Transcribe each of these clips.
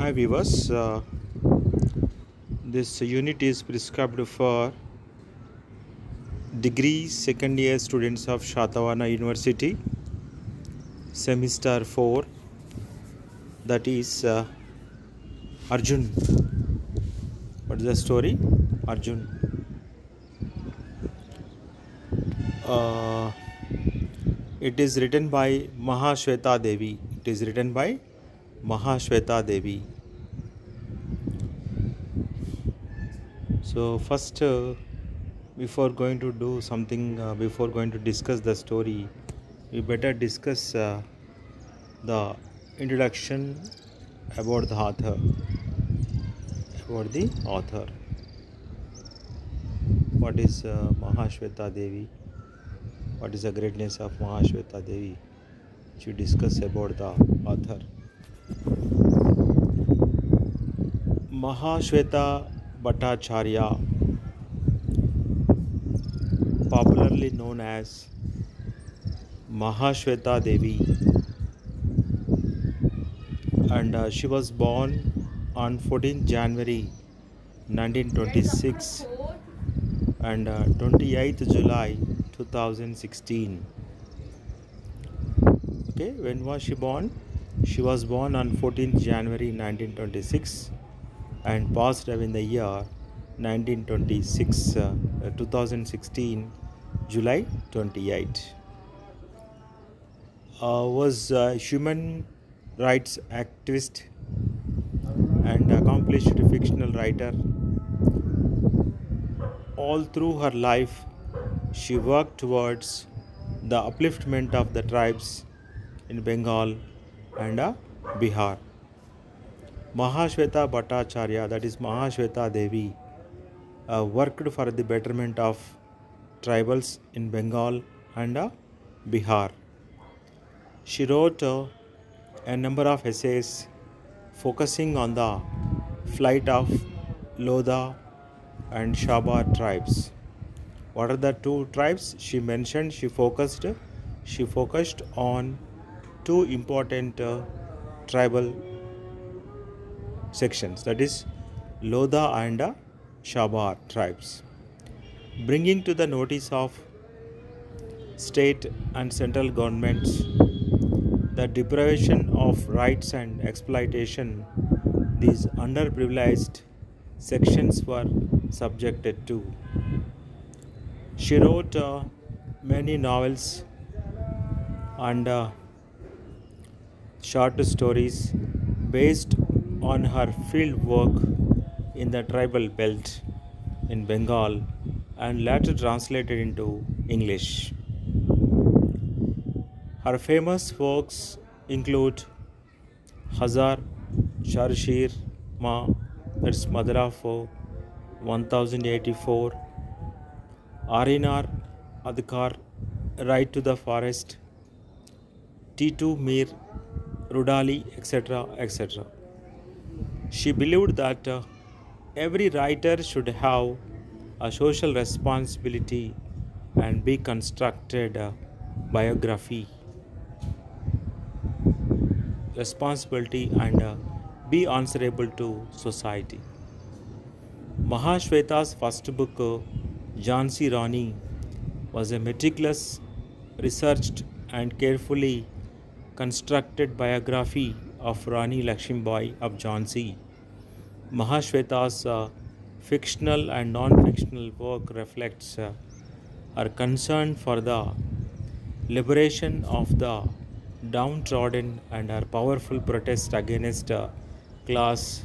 Hi viewers, this unit is prescribed for degree second year students of Shatavana University, semester 4, that is Arjun. What is the story? Arjun. Uh, it is written by Mahashweta Devi. It is written by Mahashweta Devi. So first, before going to do something, before going to discuss the story, we better discuss the introduction about the author. About the author. What is Mahashweta Devi? What is the greatness of Mahashweta Devi? To discuss about the author. Mahashweta Bhattacharya, popularly known as Mahashweta Devi, and she was born on 14th January 1926 and 28th July 2016. Okay, when was she born? She was born on 14th January 1926 and passed away in the year 1926, 2016, July 28. Was a human rights activist and accomplished fictional writer. All through her life, she worked towards the upliftment of the tribes in Bengal and Bihar. Mahashweta Bhattacharya, that is Mahashweta Devi, worked for the betterment of tribals in Bengal and Bihar. She wrote a number of essays focusing on the flight of Lodha and Shabar tribes. What are the two tribes she mentioned? She focused on two important tribal sections, that is Lodha and Shabar tribes, bringing to the notice of state and central governments the deprivation of rights and exploitation these underprivileged sections were subjected to. She wrote many novels and short stories based on her field work in the tribal belt in Bengal and later translated into English. Her famous works include Hazar Sharshir Ma, that's Mother of 1084, Arinar Adhikar, Right to the Forest, T2 Mir, Rudali, etc. etc. She believed that every writer should have a social responsibility and be constructed biography responsibility and be answerable to society. Mahashweta's first book, Jhansi Rani, was a meticulous, researched, and carefully constructed biography of Rani Lakshmibai of Jhansi. Mahashweta's fictional and non fictional work reflects her concern for the liberation of the downtrodden and her powerful protest against class,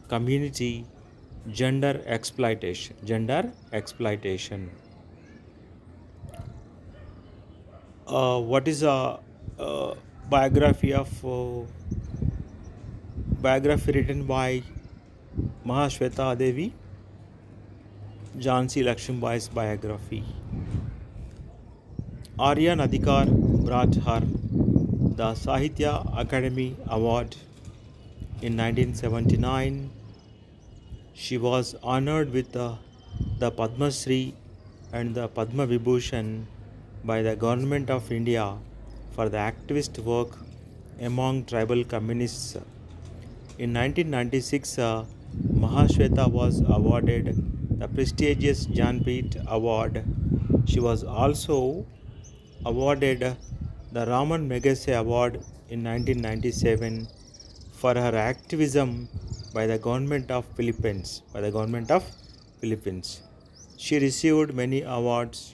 community, gender exploitation. What is a biography of biography written by Mahashweta Devi? Jhansi Lakshmibai's biography. Aryan Adhikar brought her the Sahitya Academy Award in 1979. She was honored with the Padma Shri and the Padma Vibhushan by the Government of India for the activist work among tribal communists. In 1996, Mahashweta was awarded the prestigious Jnanpith Award. She was also awarded the Raman Magsaysay Award in 1997 for her activism by the government of Philippines. She received many awards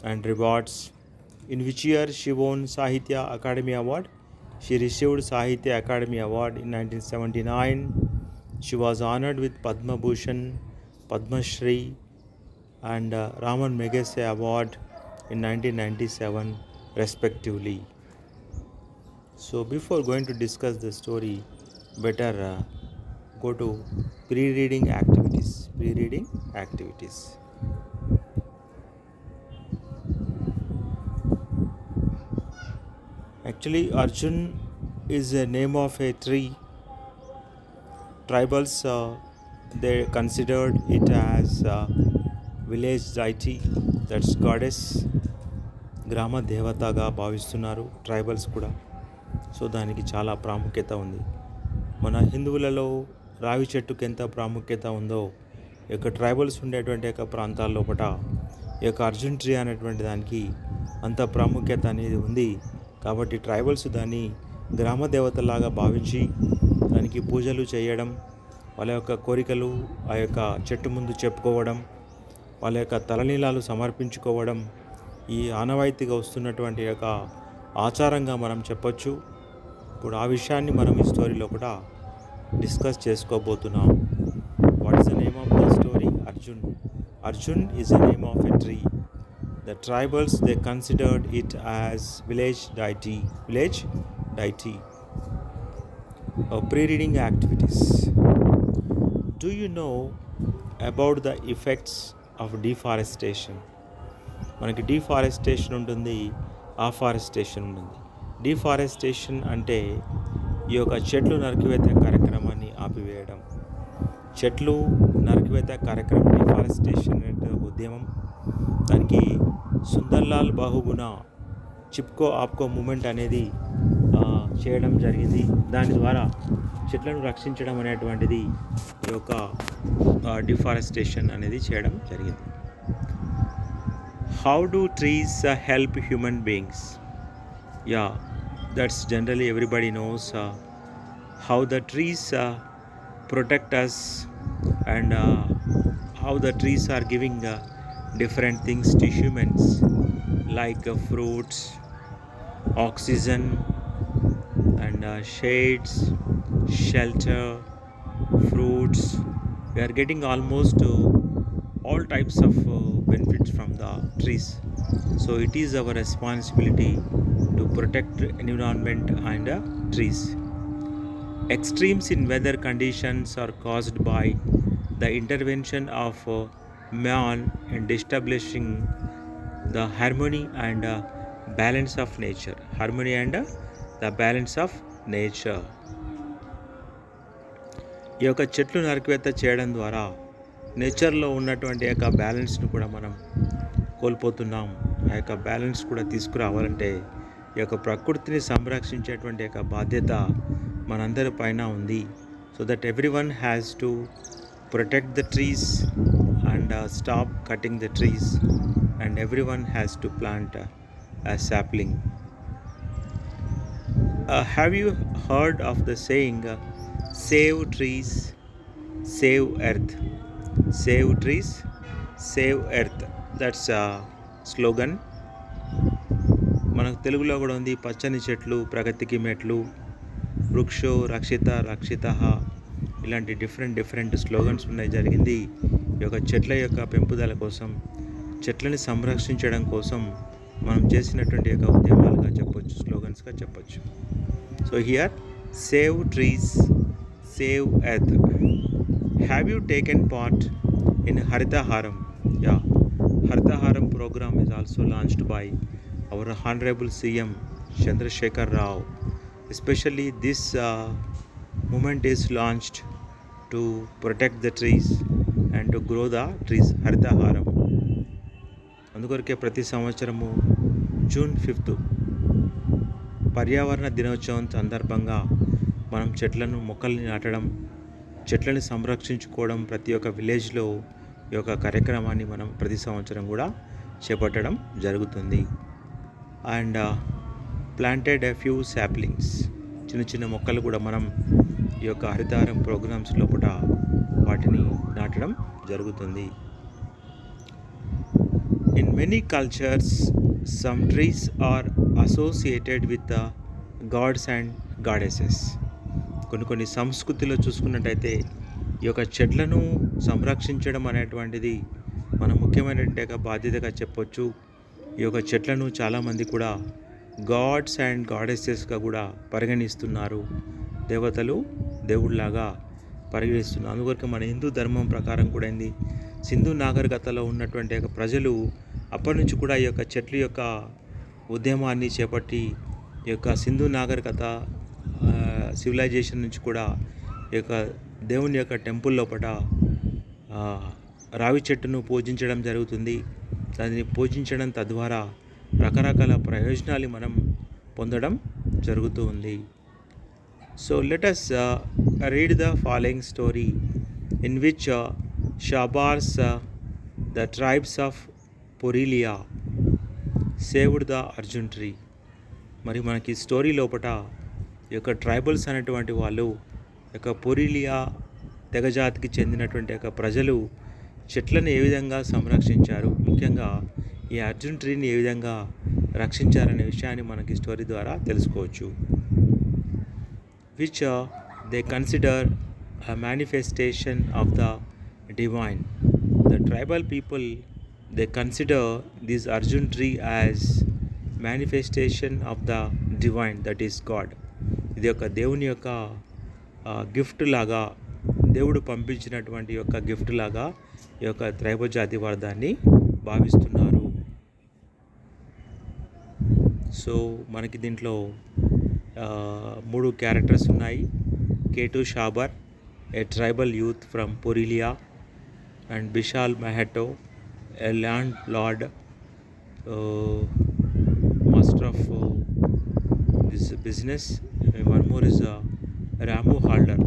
and rewards. In which year she won Sahitya Academy Award? She received Sahitya Academy Award in 1979. She was honored with Padma Bhushan, Padma Shri, and Raman Magsaysay Award in 1997 respectively. So before going to discuss the story, better go to pre-reading activities. Actually, Arjun is a name of a tree. Tribals they considered it as village deity, that's goddess, గ్రామ దేవతగా భావిస్తున్నారు tribals కూడా. So దానికి చాలా ప్రాముఖ్యత ఉంది. మన హిందువులలో రావి చెట్టుకి ఎంత ప్రాముఖ్యత ఉందో ఈ యొక్క ట్రైబల్స్ ఉండేటువంటి యొక్క ప్రాంతాల లోపల ఈ యొక్క అర్జున్ ట్రీ అనేటువంటి దానికి అంత ప్రాముఖ్యత అనేది ఉంది. కాబట్టి ట్రైబల్స్ దాన్ని గ్రామ దేవతలాగా భావించి దానికి పూజలు చేయడం, వాళ్ళ యొక్క కోరికలు ఆ యొక్క చెట్టు ముందు చెప్పుకోవడం, వాళ్ళ యొక్క తలనీలాలు సమర్పించుకోవడం ఈ ఆనవాయితీగా వస్తున్నటువంటి యొక్క ఆచారంగా మనం చెప్పొచ్చు. ఇప్పుడు ఆ విషయాన్ని మనం ఈ స్టోరీలో కూడా డిస్కస్ చేసుకోబోతున్నాం. What is the name of the story? Arjun is the name of a tree. The tribals, they considered it as village deity. Pre-reading activities. Do you know about the effects of deforestation? మనకి deforestation ఉంటుంది, ఆఫారెస్టేషన్ ఉంటుంది. Deforestation అంటే ఈ యొక్క చెట్లు నరికివేత కార్యక్రమాన్ని ఆపివేయడం. చెట్లు నరికివేత కార్యక్రమం డిఫారెస్టేషన్ అంటే ఒక ఉద్యమం. దానికి సుందర్లాల్ బహుగుణ చిప్కో ఆప్కో మూమెంట్ అనేది చేయడం జరిగింది. దాని ద్వారా చెట్లను రక్షించడం అనేటువంటిది ఈ యొక్క డిఫారెస్టేషన్ అనేది చేయడం జరిగింది. How do trees help human beings? Yeah, that's generally everybody knows how the trees protect us and how the trees are giving different things to humans like fruits, oxygen and shades, shelter, fruits. We are getting almost all types of benefits from the trees. So it is our responsibility to protect environment and trees. Extremes in weather conditions are caused by the intervention of man in establishing the harmony and balance of nature. The balance of nature. ఈ యొక్క చెట్లు నరికివేత చేయడం ద్వారా నేచర్లో ఉన్నటువంటి యొక్క బ్యాలెన్స్ను కూడా మనం కోల్పోతున్నాం. ఆ యొక్క బ్యాలెన్స్ కూడా తీసుకురావాలంటే ఈ యొక్క ప్రకృతిని సంరక్షించేటువంటి యొక్క బాధ్యత మనందరి పైన ఉంది. So that everyone has to protect the trees and stop cutting the trees and everyone has to plant a sapling. Have you heard of the saying save trees, save earth? Save trees, save earth. That's a slogan. మనకు తెలుగులో కూడా ఉంది, పచ్చని చెట్లు ప్రగతికి మెట్లు, వృక్షో రక్షిత రక్షితః. ఇలాంటి different slogans ఉన్నాయి. జరిగింది ఈ యొక్క చెట్ల యొక్క పెంపుదల కోసం, చెట్లని సంరక్షించడం కోసం మనం చేసినటువంటి యొక్క ఉద్యమాలుగా చెప్పొచ్చు, స్లోగన్స్గా చెప్పొచ్చు. So here save trees, save earth. Have you taken part in Harithaharam? Yeah, Harithaharam program is also launched by our Honorable CM Chandrasekhar Rao. Especially this movement is launched to protect the trees and to grow the trees. Harithaharam అందుకొరకే ప్రతి సంవత్సరము June 5th పర్యావరణ దినోత్సవం సందర్భంగా మనం మొక్కల్ని నాటడం, చెట్లని సంరక్షించుకోవడం ప్రతి ఒక్క విలేజ్లో ఈ యొక్క కార్యక్రమాన్ని మనం ప్రతి సంవత్సరం కూడా చేపట్టడం జరుగుతుంది. And planted a few saplings, చిన్న చిన్న మొక్కలు కూడా మనం ఈ యొక్క హరితహారం ప్రోగ్రామ్స్ లోపల వాటిని నాటడం జరుగుతుంది. In many cultures some trees are associated with the gods and goddesses. కొన్ని సంస్కృతిలో చూసుకున్నట్టయితే ఈ యొక్క చెట్లను సంరక్షించడం అనేటువంటిది మన ముఖ్యమైనటువంటి బాధ్యతగా చెప్పొచ్చు. ఈ యొక్క చెట్లను చాలామంది కూడా గాడ్స్ అండ్ గాడెసెస్గా కూడా పరిగణిస్తున్నారు. దేవతలు దేవుళ్ళలాగా పరిగణిస్తున్నారు. అందువరకు మన హిందూ ధర్మం ప్రకారం కూడా ఏంది, సింధు నాగరికతలో ఉన్నటువంటి ప్రజలు అప్పటి నుంచి కూడా ఈ యొక్క చెట్ల యొక్క ఉద్యమాన్ని చేపట్టి ఈ యొక్క సింధు నాగరికత సివిలైజేషన్ నుంచి కూడా ఈ యొక్క దేవుని యొక్క టెంపుల్ లోపల రావి చెట్టును పూజించడం జరుగుతుంది. దాన్ని పూజించడం తద్వారా రకరకాల ప్రయోజనాలు మనం పొందడం జరుగుతూ ఉంది. So let us read the following story in which Shabars, the tribes of Purulia, saved the Arjun tree. మరి మనకి స్టోరీ లోపల ఈ యొక్క ట్రైబల్స్ అనేటువంటి వాళ్ళు యొక్క పురీలియా తెగజాతికి చెందినటువంటి యొక్క ప్రజలు చెట్లను ఏ విధంగా సంరక్షించారు, ముఖ్యంగా ఈ అర్జున్ ట్రీని ఏ విధంగా రక్షించారనే విషయాన్ని మనకి స్టోరీ ద్వారా తెలుసుకోవచ్చు. Which they consider a manifestation of the divine. The tribal people, they consider this Arjun tree as manifestation of the divine, that is God. ఇది ఒక దేవుని యొక్క గిఫ్ట్ లాగా, దేవుడు పంపించినటువంటి యొక్క గిఫ్ట్ లాగా ఈ యొక్క ట్రైబల్ జాతి వారు దాన్ని భావిస్తున్నారు. సో మనకి దీంట్లో 3 క్యారెక్టర్స్ ఉన్నాయి. కేటు షాబర్, a tribal youth from Purulia, and Bishal Mahato, a landlord, master of this business. And one more is Ramu Halder.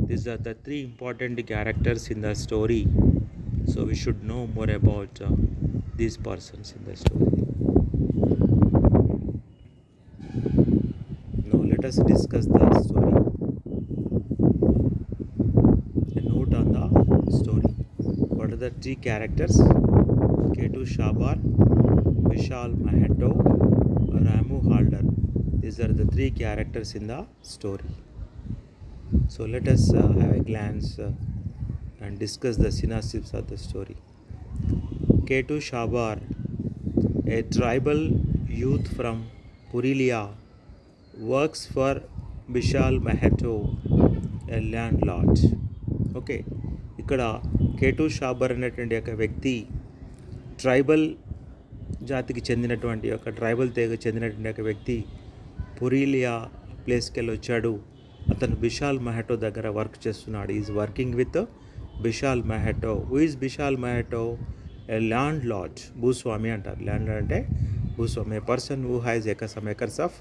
These are the 3 important characters in the story. So we should know more about these persons in the story. Now let us discuss the story. Story. What are the 3 characters? Ketu Shabar, Vishal Mahato, Ramu Halder. These are the 3 characters in the story. So let us have a glance and discuss the synopsis of the story. Ketu Shabar, a tribal youth from Purulia, works for Vishal Mahato, a landlord. Okay, ఇక్కడ కేటు షాబర్ అనేటువంటి ఒక వ్యక్తి tribal జాతికి చెందినటువంటి ఒక tribal తెగ చెందినటువంటి ఒక వ్యక్తి పురీలియా ప్లేస్కి వెళ్ళి వచ్చాడు. అతను బిషాల్ మెహటో దగ్గర వర్క్ చేస్తున్నాడు. Is working with Bishal Mahato. Who is Bishal Mahato? A landlord, భూస్వామి అంటారు. ల్యాండ్ లార్డ్ అంటే భూస్వామి, a person who has some acres of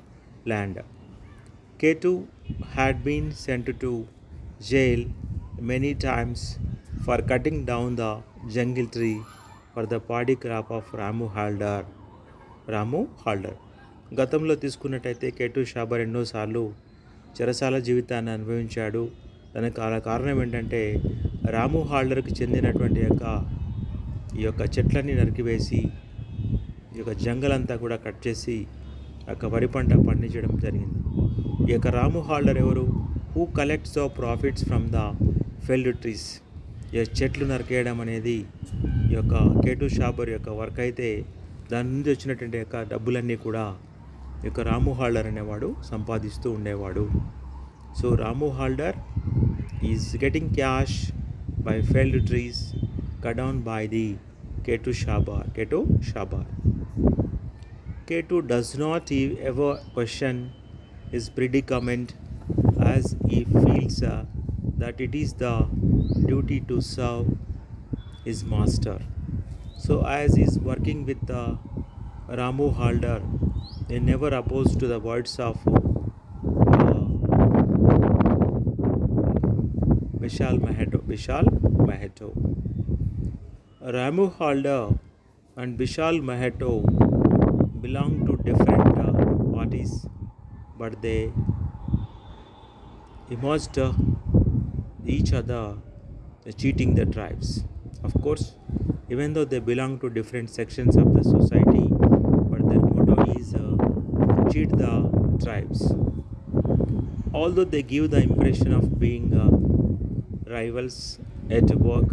land. Ketu had been sent to jail many times for cutting down the jungle tree for the paddy crop of Ramu Halder. గతంలో తీసుకున్నట్టయితే కేటు షాబర్ ఎన్నోసార్లు చెరసాల జీవితాన్ని అనుభవించాడు. దానికి కారణం ఏంటంటే రాము హాల్డర్కి చెందినటువంటి ఈ యొక్క చెట్లన్నీ నరికివేసి ఈ యొక్క జంగల్ అంతా కూడా కట్ చేసి వరి పంట పండించడం జరిగింది. ఈ యొక్క రాము హాల్డర్ ఎవరు? Who collects the profits from the ఫెల్డ్ trees. ఈ చెట్లు నరికేయడం అనేది ఈ యొక్క కేటు షాబర్ యొక్క వర్క్ అయితే, దాని నుంచి వచ్చినటువంటి డబ్బులన్నీ కూడా ఈ యొక్క రాము హాల్డర్ అనేవాడు సంపాదిస్తూ ఉండేవాడు. So Ramu Halder is getting cash by felled trees cut down by the Ketu Shabar. Ketu does not ever question his predicament, as he feels that it is the duty to serve his master. So as he is working with Ramu Halder, he never opposed to the words of Vishal Mahato. Ramu Halder and Vishal Mahato belong to different parties, but they emerged each other cheating the tribes. Of course, even though they belong to different sections of the society, but their motto is cheat the tribes. Although they give the impression of being rivals at work,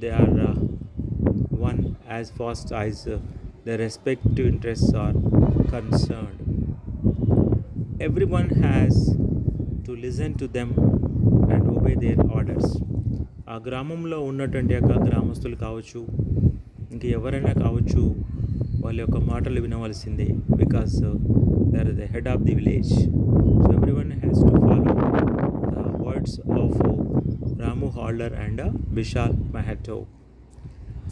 they are one as fast as their respective interests are concerned. Everyone has to listen to them and obey their orders. ఆ గ్రామంలో ఉన్నటువంటి యొక్క గ్రామస్తులు కావచ్చు, ఇంక ఎవరైనా కావచ్చు, వాళ్ళ యొక్క మాటలు వినవలసిందే. Because they are the head of the village. So everyone has to follow the words of Ramu Halder and Vishal Mahato.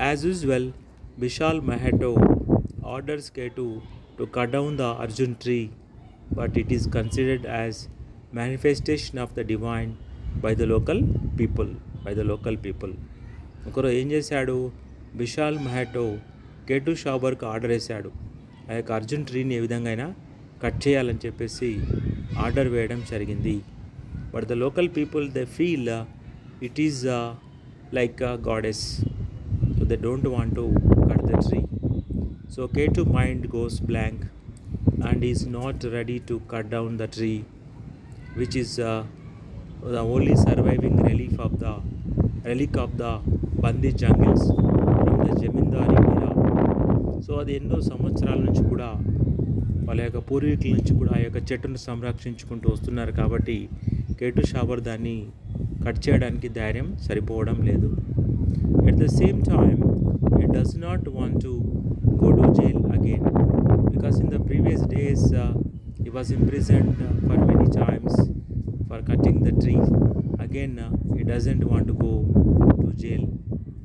As usual, Vishal Mahato orders Ketu to cut down the Arjun tree, but it is considered as manifestation of the divine by the local people. ఒకరు ఏం చేశాడు, Vishal మహాటో కేటు షాబర్కి order వేశాడు. ఆ యొక్క అర్జున్ ట్రీని ఏ విధంగా అయినా cut చేయాలని చెప్పేసి ఆర్డర్ వేయడం జరిగింది. But the local people they feel it is like a goddess, so they don't want to cut the tree. So Ketu mind goes blank and is not ready to cut down the tree, which is the only surviving relic of the Bandi jungles from the Jamindari era. So అది ఎన్నో సంవత్సరాల నుంచి కూడా వాళ్ళ యొక్క పూర్వీకుల నుంచి కూడా ఆ యొక్క చెట్టును సంరక్షించుకుంటూ వస్తున్నారు. కాబట్టి కేటు షాబర్ దాన్ని కట్ చేయడానికి ధైర్యం సరిపోవడం లేదు. At the same time, it does not want to go to jail again, because in the previous days he was imprisoned for many times for cutting the tree. Again, he doesn't want to go to jail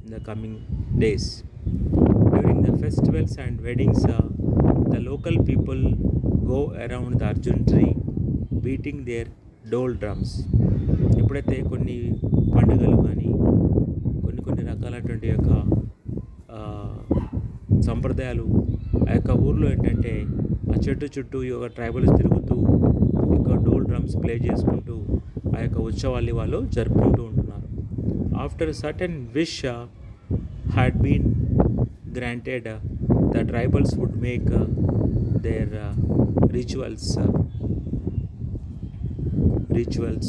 in the coming days. During the festivals and weddings, the local people go around the Arjun tree beating their dhol drums. ఎప్పుడైతే కొన్ని పండుగలు కానీ కొన్ని రకాలైనటువంటి యొక్క సంప్రదాయాలు ఆ యొక్క ఊర్లో ఏంటంటే ఆ చెట్టు చుట్టూ ఈ యొక్క ట్రైబల్స్ తిరుగుతూ ఈ యొక్క డోల్ డ్రమ్స్ ప్లే చేసుకుంటూ ఆ యొక్క ఉత్సవాల్ని వాళ్ళు జరుపుకుంటూ ఉంటున్నారు. After certain wish had been granted, the tribals would make their rituals,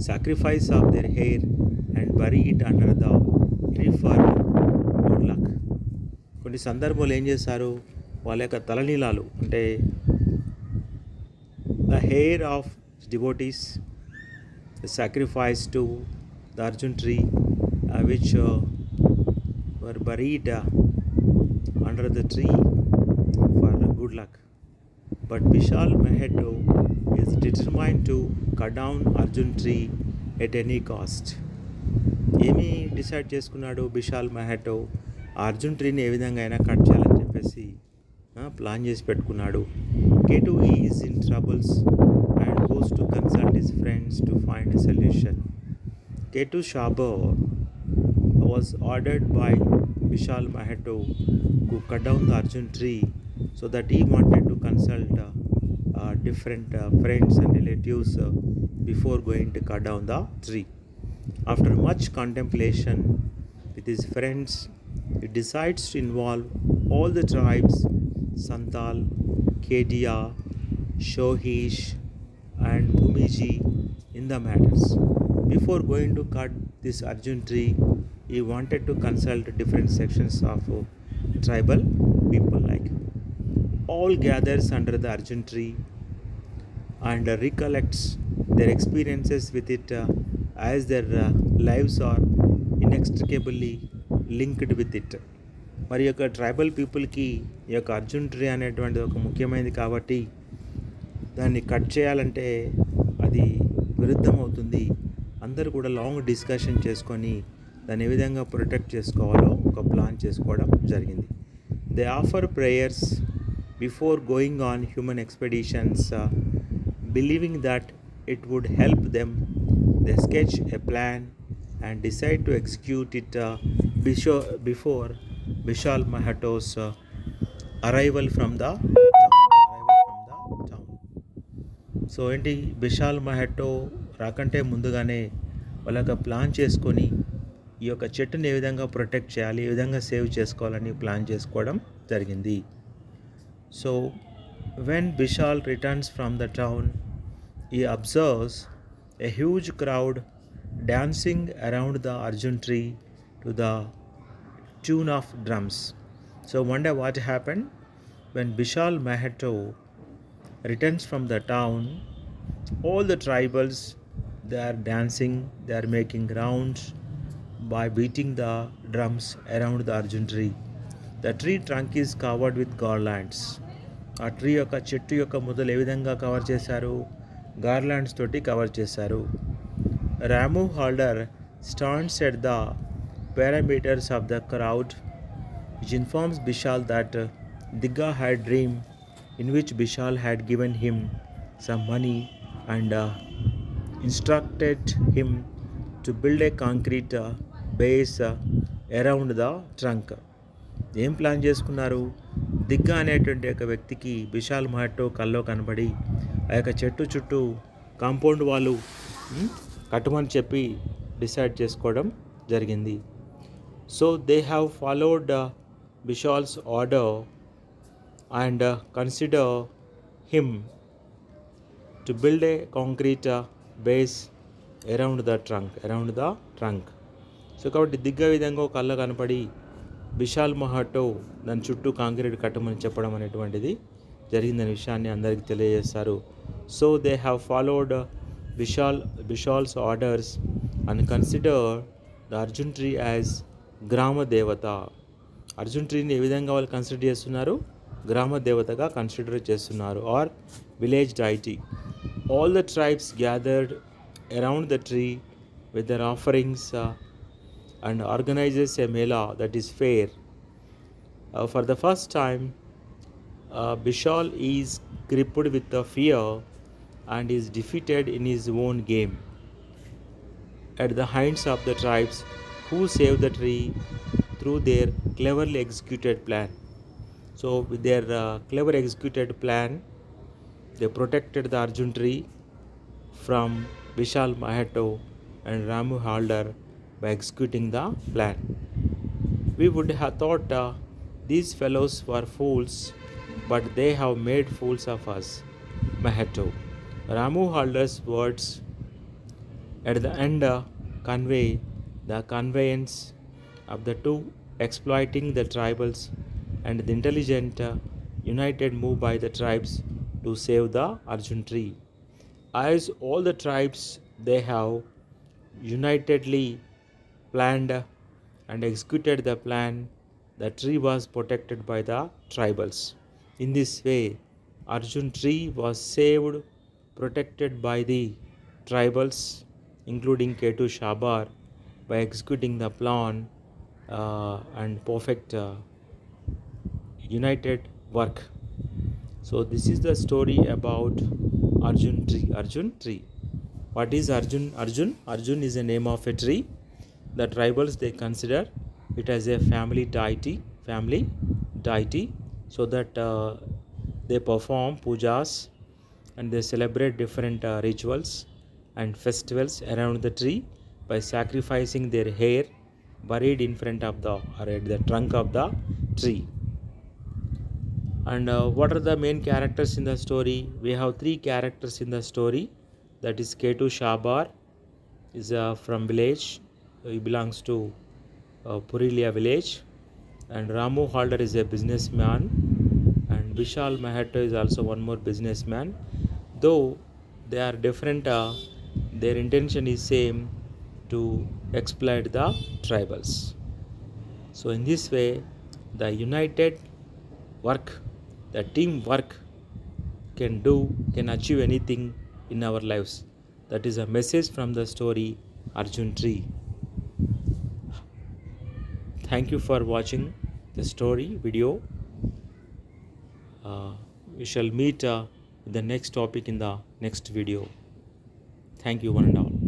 sacrifice of their hair and bury it under the tree for good luck. కొన్ని సందర్భాలు ఏం చేశారు, వాళ్ళ యొక్క తలనీలాలు అంటే the hair of devotees sacrificed to the Arjun tree, which were buried under the tree for good luck. But Vishal Mahato is determined to cut down Arjun tree at any cost. ఏమి decide చేసుకున్నాడు విశాల్ మహాటో, అర్జున్ ట్రీని ఏ విధంగా అయినా cut చేయాలని చెప్పేసి plan చేసి పెట్టుకున్నాడు. Ketu is in troubles and goes to consult his friends to find a solution. Ketu Shabar was ordered by Vishal Mahato to cut down the Arjun tree, so that he wanted to consult different friends and relatives before going to cut down the tree. After much contemplation with his friends, he decides to involve all the tribes, Santal, Kedia, Shohish and Bhumiji, in the matters. Before going to cut this Arjun tree, he wanted to consult different sections of tribal people, like all gathers under the Arjun tree and recollects their experiences with it, as their lives are inextricably linked with it. మరి యొక్క tribal పీపుల్కి ఈ యొక్క Arjun tree అనేటువంటిది ఒక ముఖ్యమైనది కాబట్టి దాన్ని కట్ చేయాలంటే అది విరుద్ధం అవుతుంది. అందరూ కూడా లాంగ్ డిస్కషన్ చేసుకొని దాన్ని ఏ విధంగా ప్రొటెక్ట్ చేసుకోవాలో ఒక ప్లాన్ చేసుకోవడం జరిగింది. They offer prayers before going on human expeditions, believing that it would help them They sketch a plan and decide to execute it before Vishal Mahato's arrival from the town. So ఏంటి విశాల్ మహటో రాకంటే ముందుగానే వాళ్ళ యొక్క plan చేసుకొని ఈ యొక్క చెట్టుని ఏ విధంగా ప్రొటెక్ట్ చేయాలి, ఏ విధంగా సేవ్ చేసుకోవాలని ప్లాన్ చేసుకోవడం జరిగింది. So when Vishal returns from the town, he observes a huge crowd dancing around the Arjun tree to the tune of drums. So wonder what happened when Vishal Mahato returns from the town. All the tribals, they are dancing, they are making rounds by beating the drums around the Arjun tree. The tree trunk is covered with garlands. ఆ tree యొక్క చెట్టు యొక్క మొదలు ఏ విధంగా cover చేశారు? Garlands తోటి cover చేశారు. Ramu Halder stands at the parameters of the crowd, which informs Vishal that Digga had dream in which Vishal had given him some money and instructed him to build a concrete base around the trunk. ఏం plan చేసుకున్నారు? దిగ్గా అనేటువంటి ఒక వ్యక్తికి విశాల్ మహటో కల్లో కనబడి ఆ యొక్క చెట్టు చుట్టూ కాంపౌండ్ వాళ్ళు కట్టమని చెప్పి డిసైడ్ చేసుకోవడం జరిగింది. So they have followed Vishal's order and consider him to build a concrete base around the trunk. So కాబట్టి దిగ్గ విధంగా ఒక కళ్ళ కనపడి విశాల్ మహటో దాని చుట్టూ కాంక్రీట్ కట్టమని చెప్పడం అనేటువంటిది జరిగిందనే విషయాన్ని అందరికీ తెలియజేస్తారు. So they have followed Vishal's orders and consider the Arjun tree as గ్రామ దేవత. అర్జున్ ట్రీని ఏ విధంగా వాళ్ళు కన్సిడర్ చేస్తున్నారు? గ్రామ దేవతగా కన్సిడర్ చేస్తున్నారు, or village deity. All the tribes gathered around the tree with their offerings and organizes a mela, that is fair. For the first time, Vishal is gripped with the fear and is defeated in his own game at the hands of the tribes who saved the tree through their cleverly executed plan. So with their clever executed plan, they protected the Arjun tree from Vishal Mahato and Ramu Halder by executing the plan. We would have thought these fellows were fools, but they have made fools of us. Mahato. Ramu Halder's words at the end convey the conveyance of the two, exploiting the tribals and the intelligent united move by the tribes to save the Arjun tree. As all the tribes, they have unitedly planned and executed the plan, the tree was protected by the tribals. In this way, Arjun tree was saved, protected by the tribals, including Ketu Shabar, by executing the plan and perfect united work. So this is the story about Arjun tree. What is Arjun? Arjun is a name of a tree. The tribals, they consider it as a family deity, so that they perform pujas and they celebrate different rituals and festivals around the tree by sacrificing their hair buried in front of the trunk of the tree. And what are the main characters in the story? We have three characters in the story. That is Ketu Shabar is from village. He belongs to Purilia village. And Ramu Halder is a businessman. And Vishal Mahato is also one more businessman. Though they are different, their intention is same, to exploit the tribals. So in this way, the united work, the teamwork can achieve anything in our lives. That is a message from the story Arjun tree. Thank you for watching the story video. We shall meet with the next topic in the next video. Thank you one and all.